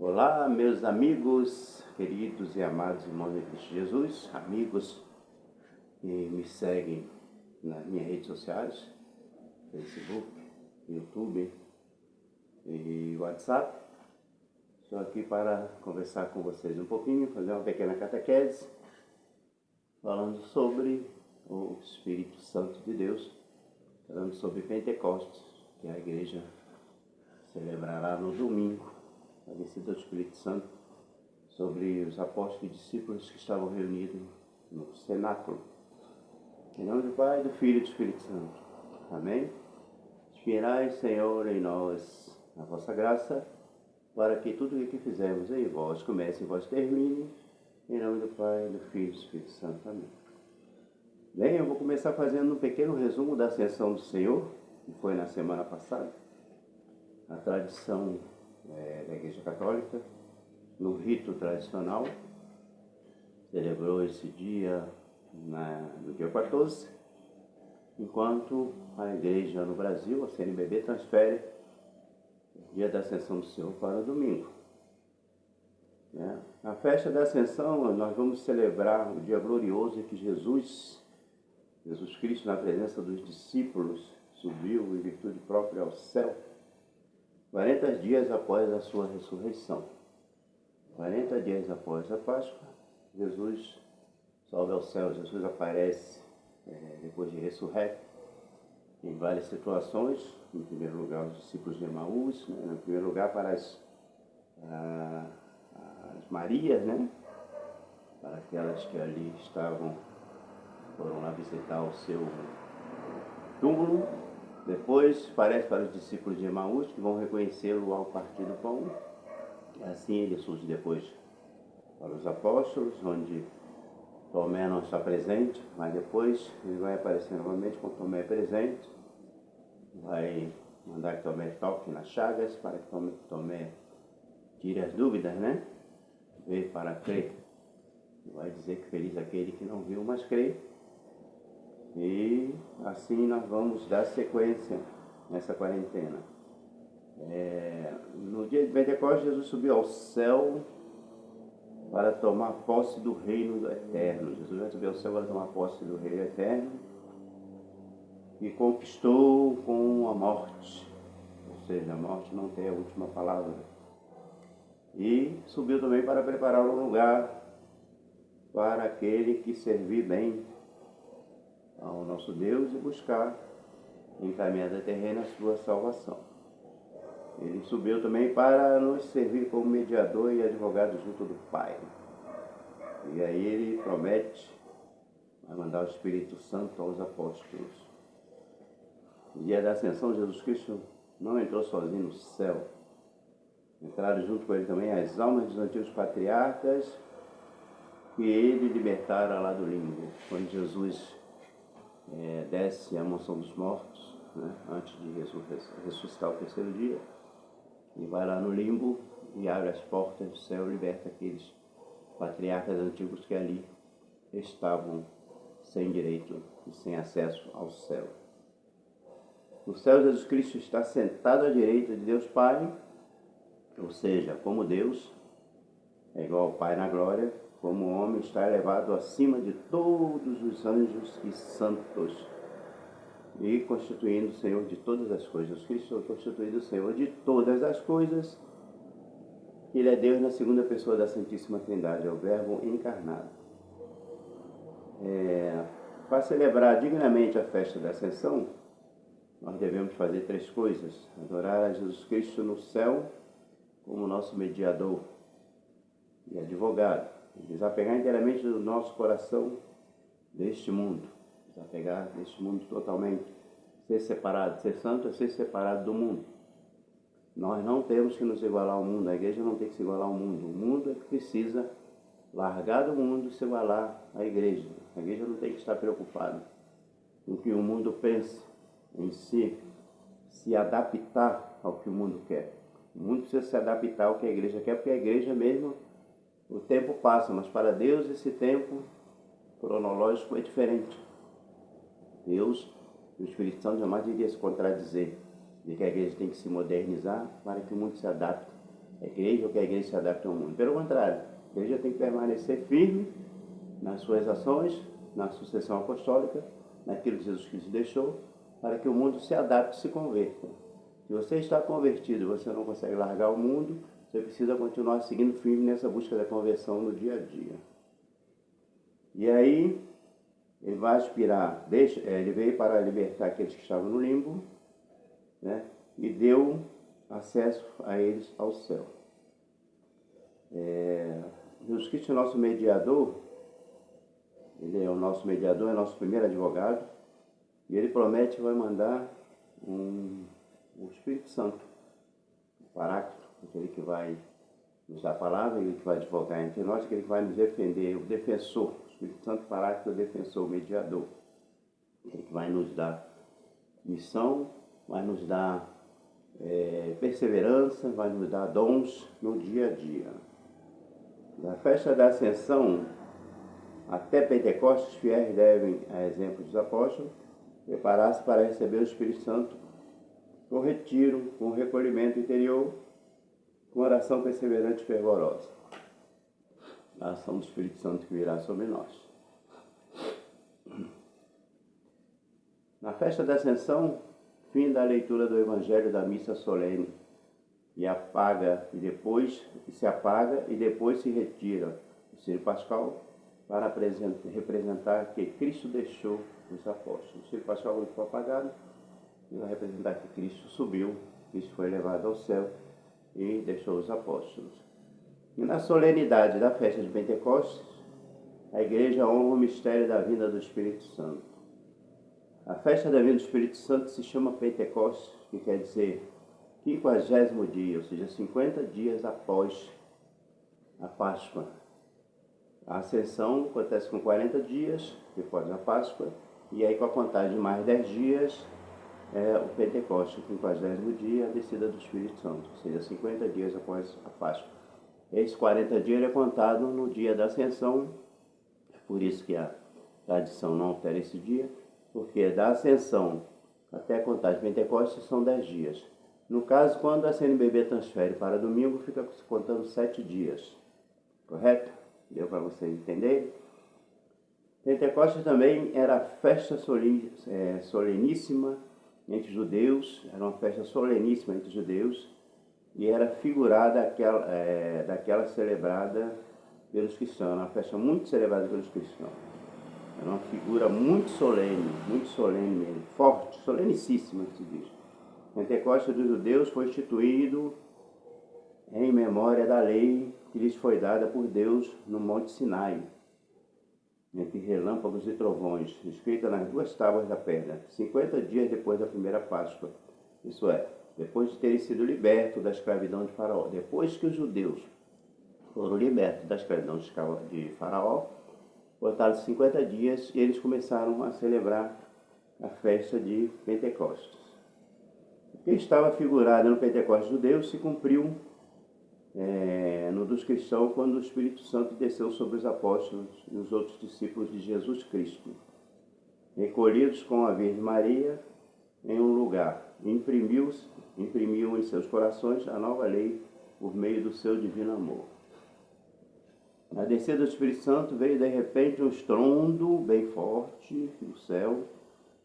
Olá, meus amigos, queridos e amados irmãos de Cristo Jesus, amigos que me seguem nas minhas redes sociais, Facebook, YouTube e WhatsApp. Estou aqui para conversar com vocês um pouquinho, fazer uma pequena catequese, falando sobre o Espírito Santo de Deus, falando sobre Pentecostes, que a igreja celebrará no domingo, a descida do Espírito Santo sobre os apóstolos e discípulos que estavam reunidos no cenáculo. Em nome do Pai, do Filho e do Espírito Santo. Amém? Inspirai, Senhor, em nós a vossa graça, para que tudo o que fizermos em vós comece e vós termine. Em nome do Pai, do Filho e do Espírito Santo. Amém. Bem, eu vou começar fazendo um pequeno resumo da Ascensão do Senhor, que foi na semana passada. A tradição da Igreja Católica, no rito tradicional, celebrou esse dia no dia 14, enquanto a Igreja no Brasil, a CNBB, transfere o dia da Ascensão do Senhor para o domingo. Na festa da Ascensão, nós vamos celebrar o dia glorioso em que Jesus Cristo, na presença dos discípulos, subiu em virtude própria ao céu, 40 dias após a sua ressurreição. 40 dias após a Páscoa, Jesus sobe ao céu. Jesus aparece depois de ressurrecto em várias situações. Em primeiro lugar, os discípulos de Emaús, em primeiro lugar para as Marias, para aquelas que ali estavam, foram lá visitar o seu túmulo. Depois aparece para os discípulos de Emaús, que vão reconhecê-lo ao partir do pão. Assim ele surge depois para os apóstolos, onde Tomé não está presente, mas depois ele vai aparecer novamente com Tomé presente. Vai mandar que Tomé toque nas chagas, para que Tomé tire as dúvidas, Vê para crer. Vai dizer que feliz aquele que não viu, mas crê. E assim nós vamos dar sequência nessa quarentena. No dia de Pentecostes, Jesus subiu ao céu para tomar posse do reino eterno. Jesus vai subir ao céu para tomar posse do reino eterno e conquistou com a morte. Ou seja, a morte não tem a última palavra. E subiu também para preparar um lugar para aquele que servir bem ao nosso Deus e buscar em caminhada terrena a sua salvação. Ele subiu também para nos servir como mediador e advogado junto do Pai. E aí ele promete vai mandar o Espírito Santo aos apóstolos. No dia da Ascensão, Jesus Cristo não entrou sozinho no céu. Entraram junto com ele também as almas dos antigos patriarcas que ele libertara lá do limbo. Quando Jesus desce à mansão dos mortos, antes de ressuscitar o terceiro dia, e vai lá no limbo e abre as portas do céu e liberta aqueles patriarcas antigos que ali estavam sem direito e sem acesso ao céu. No céu, Jesus Cristo está sentado à direita de Deus Pai, ou seja, como Deus, é igual ao Pai na glória, como o homem está elevado acima de todos os anjos e santos e constituindo o Senhor de todas as coisas. Cristo é constituído o Senhor de todas as coisas. Ele é Deus na segunda pessoa da Santíssima Trindade, é o Verbo encarnado. Para celebrar dignamente a festa da Ascensão, nós devemos fazer 3 coisas: adorar a Jesus Cristo no céu como nosso mediador e advogado, desapegar inteiramente do nosso coração deste mundo, desapegar deste mundo totalmente, ser separado, ser santo é ser separado do mundo. Nós não temos que nos igualar ao mundo, a igreja não tem que se igualar ao mundo, o mundo é que precisa largar do mundo e se igualar à igreja. A igreja não tem que estar preocupada com o que o mundo pensa em si, se adaptar ao que o mundo quer. O mundo precisa se adaptar ao que a igreja quer, porque a igreja mesmo, o tempo passa, mas para Deus esse tempo cronológico é diferente. Deus, o Espírito Santo jamais iria se contradizer de que a igreja tem que se modernizar para que o mundo se adapte a igreja ou que a igreja se adapte ao mundo. Pelo contrário, a igreja tem que permanecer firme nas suas ações, na sucessão apostólica, naquilo que Jesus Cristo deixou, para que o mundo se adapte e se converta. Se você está convertido e você não consegue largar o mundo, você precisa continuar seguindo firme nessa busca da conversão no dia a dia. E aí, ele vai aspirar, ele veio para libertar aqueles que estavam no limbo, né? E deu acesso a eles ao céu. Jesus Cristo é nosso mediador, ele é o nosso mediador, é nosso primeiro advogado, e ele promete que vai mandar o Espírito Santo, o Paráclito, aquele que vai nos dar a palavra, ele que vai advogar entre nós, aquele que vai nos defender, o defensor. O Espírito Santo Paráclito é o defensor, o mediador, aquele que vai nos dar missão, vai nos dar perseverança, vai nos dar dons no dia a dia. Na festa da Ascensão, até Pentecostes, os fiéis devem, a exemplo dos apóstolos, preparar-se para receber o Espírito Santo com retiro, com recolhimento interior, com oração perseverante e fervorosa. A ação do Espírito Santo que virá sobre nós. Na festa da Ascensão, fim da leitura do Evangelho da missa solene, e se apaga e depois se retira o Círio Pascal para representar que Cristo deixou os apóstolos. O Círio Pascal, quando foi apagado, vai representar que Cristo subiu, Cristo foi levado ao céu e deixou os apóstolos. E na solenidade da festa de Pentecostes, a igreja honra o mistério da vinda do Espírito Santo. A festa da vinda do Espírito Santo se chama Pentecostes, que quer dizer 50º dia, ou seja, 50 dias após a Páscoa. A Ascensão acontece com 40 dias depois da Páscoa, e aí com a contagem de mais 10 dias, o Pentecostes, o 50º dia, a descida do Espírito Santo, ou seja, 50 dias após a Páscoa. Esses 40 dias é contado no dia da Ascensão, por isso que a tradição não altera esse dia, porque da Ascensão até a contagem de Pentecostes são 10 dias. No caso, quando a CNBB transfere para domingo, fica contando 7 dias. Correto? Deu para vocês entenderem? Pentecostes também era festa soleníssima entre os judeus, era uma festa soleníssima entre os judeus, e era figurada daquela celebrada pelos cristãos, uma festa muito celebrada pelos cristãos. Era uma figura muito solene mesmo, forte, solenicíssima, que se diz. Pentecostes dos judeus foi instituído em memória da lei que lhes foi dada por Deus no Monte Sinai, entre relâmpagos e trovões, escrita nas 2 tábuas da pedra, 50 dias depois da primeira Páscoa. Isso é, depois de terem sido libertos da escravidão de Faraó. Depois que os judeus foram libertos da escravidão de Faraó, voltaram 50 dias e eles começaram a celebrar a festa de Pentecostes. O que estava figurado no Pentecostes judeu se cumpriu no dos cristãos quando o Espírito Santo desceu sobre os apóstolos e os outros discípulos de Jesus Cristo, recolhidos com a Virgem Maria em um lugar, imprimiu em seus corações a nova lei por meio do seu divino amor. Na descida do Espírito Santo veio de repente um estrondo bem forte do céu,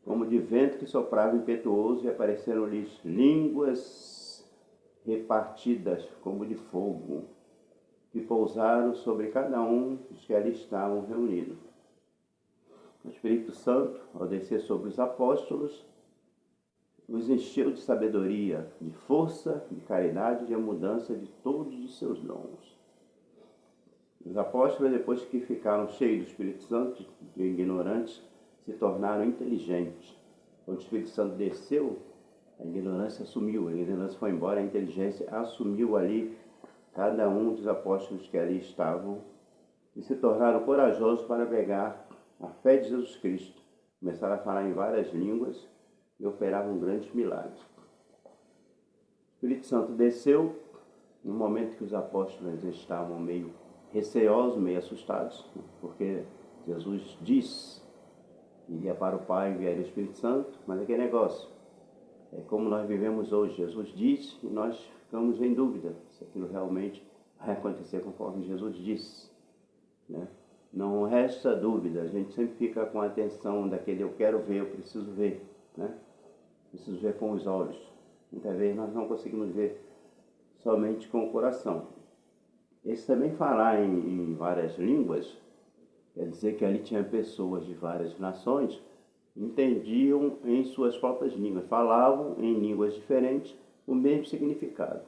como de vento que soprava impetuoso, e apareceram-lhes línguas repartidas como de fogo, que pousaram sobre cada um dos que ali estavam reunidos. O Espírito Santo, ao descer sobre os apóstolos, os encheu de sabedoria, de força, de caridade e de mudança de todos os seus dons. Os apóstolos, depois que ficaram cheios do Espírito Santo e ignorantes, se tornaram inteligentes. Quando o Espírito Santo desceu, a ignorância sumiu, a ignorância foi embora, a inteligência assumiu ali cada um dos apóstolos que ali estavam e se tornaram corajosos para pregar a fé de Jesus Cristo. Começaram a falar em várias línguas e operavam grandes milagres. O Espírito Santo desceu no momento que os apóstolos estavam meio receosos, meio assustados, porque Jesus disse que iria para o Pai e enviaria o Espírito Santo, mas aquele negócio, é como nós vivemos hoje. Jesus disse e nós ficamos em dúvida se aquilo realmente vai acontecer conforme Jesus disse, né? Não resta dúvida, a gente sempre fica com a atenção daquele eu quero ver, eu preciso ver, né? Preciso ver com os olhos. Muitas vezes nós não conseguimos ver somente com o coração. Esse também falar em várias línguas, quer dizer que ali tinha pessoas de várias nações, entendiam em suas próprias línguas, falavam em línguas diferentes o mesmo significado,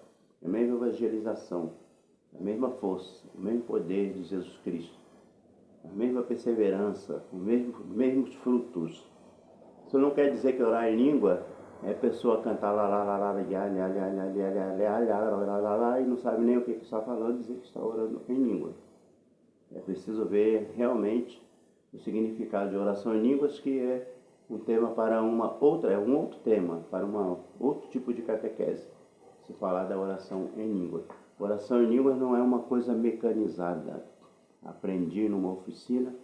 a mesma evangelização, a mesma força, o mesmo poder de Jesus Cristo, a mesma perseverança, os mesmos frutos. Isso não quer dizer que orar em língua é a pessoa cantar lá, lá, lá, lá, lá, e não sabe nem o que está falando e dizer que está orando em língua. É preciso ver realmente o significado de oração em línguas, que é um tema para uma outra, é um outro tema, para outro tipo de catequese, se falar da oração em língua. Oração em línguas não é uma coisa mecanizada. Aprendi numa oficina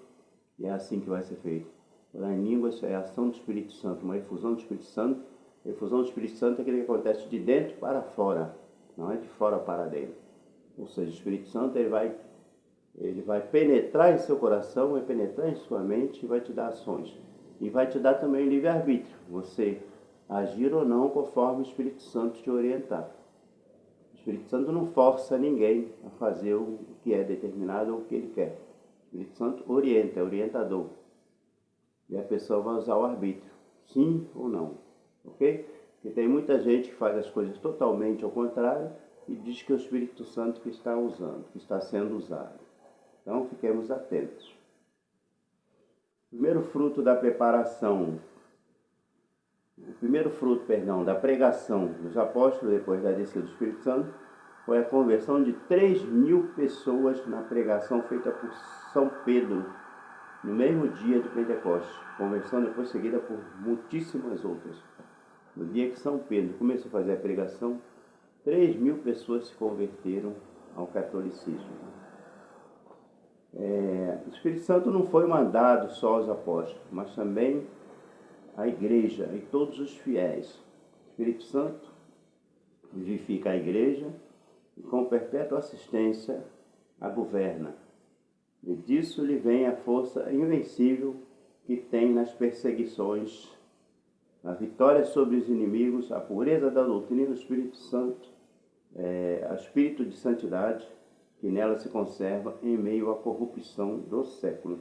e é assim que vai ser feito. Orar em línguas é a ação do Espírito Santo, uma efusão do Espírito Santo. A efusão do Espírito Santo é aquilo que acontece de dentro para fora, não é de fora para dentro. Ou seja, o Espírito Santo ele vai penetrar em seu coração, vai penetrar em sua mente e vai te dar ações. E vai te dar também livre-arbítrio, você agir ou não conforme o Espírito Santo te orientar. O Espírito Santo não força ninguém a fazer o que é determinado ou o que ele quer. O Espírito Santo orienta, é orientador. E a pessoa vai usar o arbítrio, sim ou não, ok? Porque tem muita gente que faz as coisas totalmente ao contrário e diz que é o Espírito Santo que está usando, que está sendo usado. Então, fiquemos atentos. O primeiro fruto da pregação dos apóstolos, depois da descida do Espírito Santo, foi a conversão de 3.000 pessoas na pregação feita por São Pedro, no mesmo dia de Pentecostes. Conversão depois seguida por muitíssimas outras. No dia que São Pedro começou a fazer a pregação, 3.000 pessoas se converteram ao catolicismo. O Espírito Santo não foi mandado só aos apóstolos, mas também à igreja e todos os fiéis. O Espírito Santo vivifica a igreja e com perpétua assistência a governa. E disso lhe vem a força invencível que tem nas perseguições, a vitória sobre os inimigos, a pureza da doutrina do Espírito Santo, o espírito de santidade que nela se conserva em meio à corrupção do século.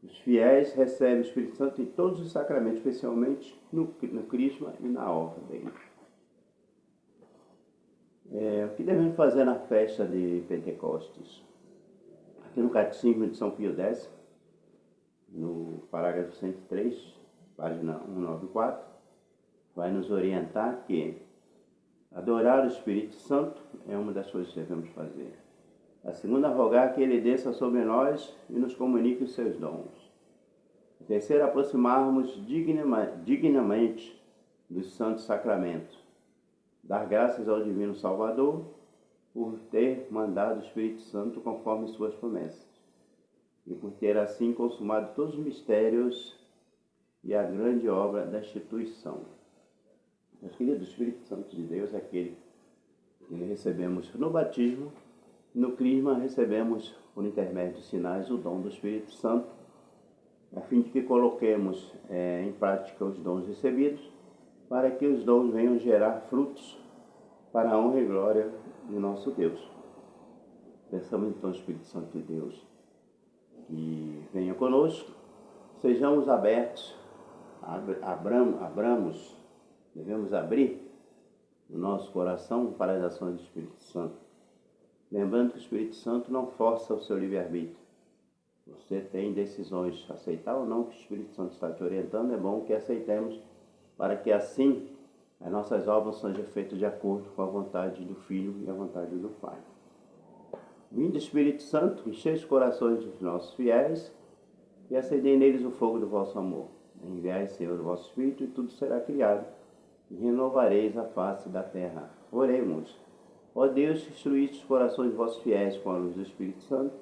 Os fiéis recebem o Espírito Santo em todos os sacramentos, especialmente no crisma e na ordem. O que devemos fazer na festa de Pentecostes? Aqui no Catecismo de São Pio X, no parágrafo 103, página 194, vai nos orientar que adorar o Espírito Santo é uma das coisas que devemos fazer. A segunda, rogar que Ele desça sobre nós e nos comunique os seus dons. A terceira, aproximarmos dignamente dos santos sacramentos. Dar graças ao Divino Salvador por ter mandado o Espírito Santo conforme suas promessas e por ter assim consumado todos os mistérios e a grande obra da instituição. Meus queridos, o Espírito Santo de Deus é aquele que recebemos no batismo. No crisma recebemos, por intermédio de sinais, o dom do Espírito Santo, a fim de que coloquemos em prática os dons recebidos, para que os dons venham gerar frutos para a honra e glória do nosso Deus. Peçamos então ao Espírito Santo de Deus que venha conosco, sejamos abertos, devemos abrir o nosso coração para as ações do Espírito Santo. Lembrando que o Espírito Santo não força o seu livre-arbítrio. Você tem decisões, aceitar ou não que o Espírito Santo está te orientando, é bom que aceitemos, para que assim as nossas obras sejam feitas de acordo com a vontade do Filho e a vontade do Pai. Vinde, Espírito Santo, enchei os corações dos nossos fiéis e acendei neles o fogo do vosso amor. Enviai, Senhor, o vosso Espírito, e tudo será criado, e renovareis a face da terra. Oremos. Ó Deus, que instruíste os corações de vossos fiéis com a luz do Espírito Santo,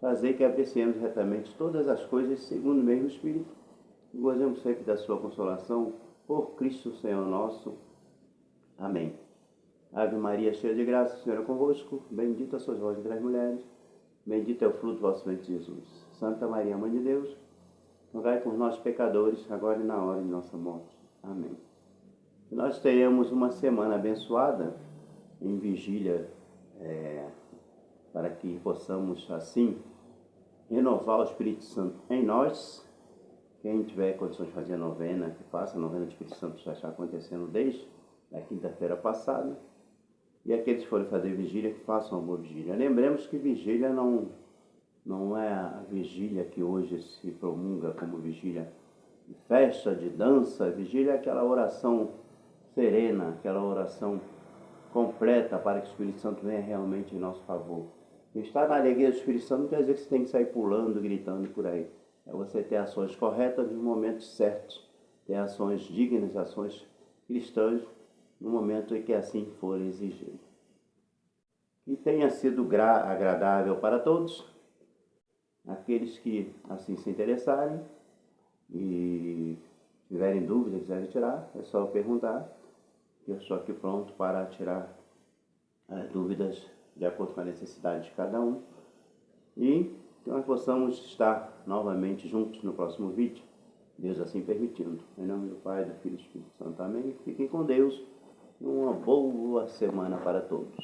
fazei que apreciemos retamente todas as coisas segundo o mesmo Espírito, e gozemos sempre da sua consolação, por Cristo Senhor nosso. Amém. Ave Maria, cheia de graça, o Senhor é convosco. Bendita sois vós entre as mulheres. Bendito é o fruto do vosso ventre, Jesus. Santa Maria, Mãe de Deus, rogai por nós, pecadores, agora e na hora de nossa morte. Amém. Que nós tenhamos uma semana abençoada em vigília, para que possamos, assim, renovar o Espírito Santo em nós. Quem tiver condições de fazer a novena, que faça. A novena do Espírito Santo já está acontecendo desde a quinta-feira passada. E aqueles que forem fazer vigília, que façam uma boa vigília. Lembremos que vigília não é a vigília que hoje se promulga como vigília de festa, de dança. Vigília é aquela oração serena, aquela oração completa para que o Espírito Santo venha realmente em nosso favor. E estar na alegria do Espírito Santo não quer dizer que você tem que sair pulando, gritando por aí. É você ter ações corretas nos momentos certos, ter ações dignas, ações cristãs, no momento em que assim for exigido. Que tenha sido agradável para todos. Aqueles que assim se interessarem e tiverem dúvidas, quiserem tirar, é só perguntar. Eu estou aqui pronto para tirar as dúvidas de acordo com a necessidade de cada um. E que nós possamos estar novamente juntos no próximo vídeo, Deus assim permitindo. Em nome do Pai, do Filho e do Espírito Santo. Amém. Fiquem com Deus. Uma boa semana para todos.